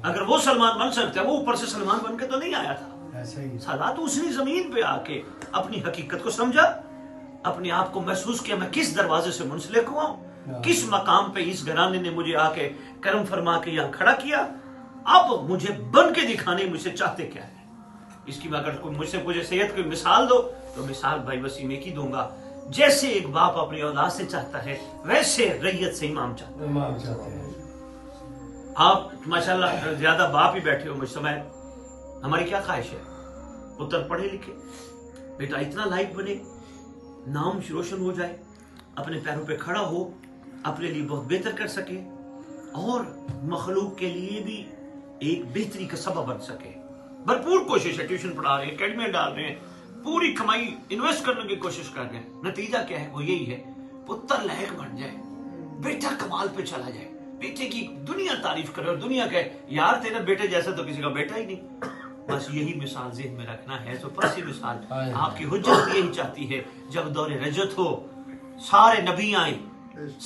اگر وہ سلمان بن سکتا ہے، وہ اوپر سے سلمان بن کے تو نہیں آیا تھا، ایسا ہی سالا تو اس نے زمین پہ آ کے اپنی حقیقت کو سمجھا، اپنے آپ کو محسوس کیا میں کس دروازے سے منسلک ہوا ہوں، کس مقام پہ اس گھرانے نے مجھے آ کے کرم فرما کے یہاں کھڑا کیا، اب مجھے بن کے دکھانے مجھ سے چاہتے کیا ہے۔ اس کی اگر کوئی مجھ سے مجھے صحت کی مثال دو تو مثال بھائی وسیم ایک ہی دوں گا، جیسے ایک باپ اپنی اولاد سے چاہتا ہے ویسے ریت سے امام چاہتا ہے۔ امام چاہتے ہیں۔ آپ ماشاءاللہ زیادہ باپ ہی بیٹھے ہو، مجھ سمے ہماری کیا خواہش ہے، پتر پڑھے لکھے، بیٹا اتنا لائق بنے، نام روشن ہو جائے، اپنے پیروں پہ کھڑا ہو، اپنے لیے بہت بہتر کر سکے اور مخلوق کے لیے بھی ایک بہتری کا سبب بن سکے۔ بھرپور کوشش ہے، ٹیوشن پڑھا رہے ہیں، اکیڈمی ڈال رہے ہیں، پوری کمائی انویسٹ کرنے کی کوشش کر رہے ہیں، نتیجہ کیا ہے؟ وہ یہی ہے پتر لائق بن جائے، بیٹا کمال پہ چلا جائے، بیٹے کی دنیا تعریف کرے اور دنیا کہے یار تیرا بیٹے جیسا تو کسی کا بیٹا ہی نہیں۔ بس یہی مثال ذہن میں رکھنا ہے، تو پسی مثال آپ کی حجت بھی یہی چاہتی ہے، جب دور رجت ہو، سارے نبی آئیں،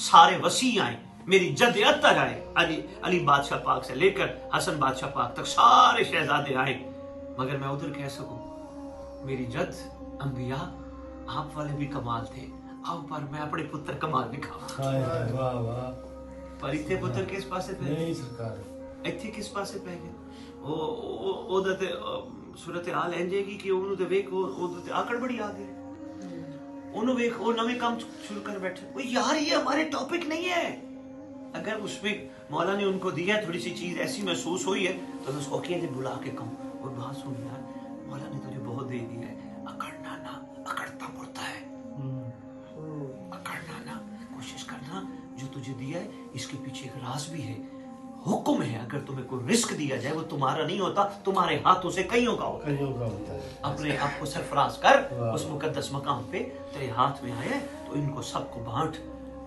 سارے وسیع آئیں، میری جد اتر آئے، علی بادشاہ پاک سے لے کر حسن بادشاہ پاک تک سارے شہزادے آئے، مگر میں ادھر کہہ سکوں میری جد انبیاء آپ والے بھی کمال تھے، آؤ پر میں اپنے پتر کمال دکھاواں۔ واہ واہ، پر اتنے پتر کس پاسے پہ نہیں سرکار اتنے کس پاسے پہ گئے؟ وہ صورت حال ہے جی کہ انہوں تے ویک وہ تے آکڑ بڑی آ گئی، انہوں ویک وہ نویں کام شروع کر بیٹھے، وہ یار یہ ہمارے ٹاپک نہیں ہے۔ اگر اس میں مولا نے ان کو دیا ہے تھوڑی سی چیز ایسی محسوس ہوئی ہے تو میں اس کو اکیلے بلا کے کہوں اور بات سن یار مولا نے تجھے بہت دے دیا ہے، اکڑنا نہ، اکڑتا مڑتا ہے، اکڑنا نہ، کوشش کرنا جو تجھے دیا ہے اس کے پیچھے ایک راز بھی ہے، حکم ہے، اگر تمہیں کوئی رزق دیا جائے وہ تمہارا نہیں ہوتا، تمہارے ہاتھوں سے کئیوں کا ہوتا ہے، اپنے آپ کو سرفراز کر اس مقدس مقام پہ تیرے ہاتھ میں آئے تو ان کو سب کو بانٹ،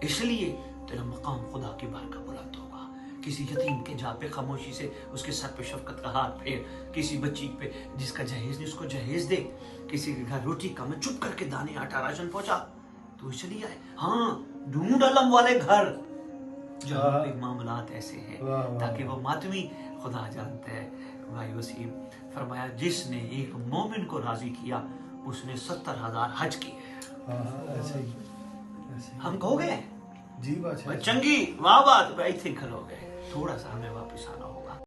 اس لیے تیرا مقام خدا کی بارگاہ بلند ہوگا۔ کسی یتیم کے جا پہ خاموشی سے اس کے سر پہ شفقت کا ہاتھ پھیر، کسی بچی پہ جس کا جہیز نہیں اس کو جہیز دے، کسی کے گھر روٹی کا میں چپ کر کے دانے آٹا راشن پہنچا، تو چلی آئے، ہاں ڈھونڈ علم والے گھر جہاں پہ معاملات ایسے ہیں تاکہ وہ ماتمی خدا جانتا ہے۔ بھائی وسیم فرمایا جس نے ایک مومن کو راضی کیا اس نے 70,000 حج کیے۔ ہم کہو گے جی بات چنگی واہ بات ایتھے کھلو گئے، تھوڑا سا ہمیں واپس آنا ہوگا۔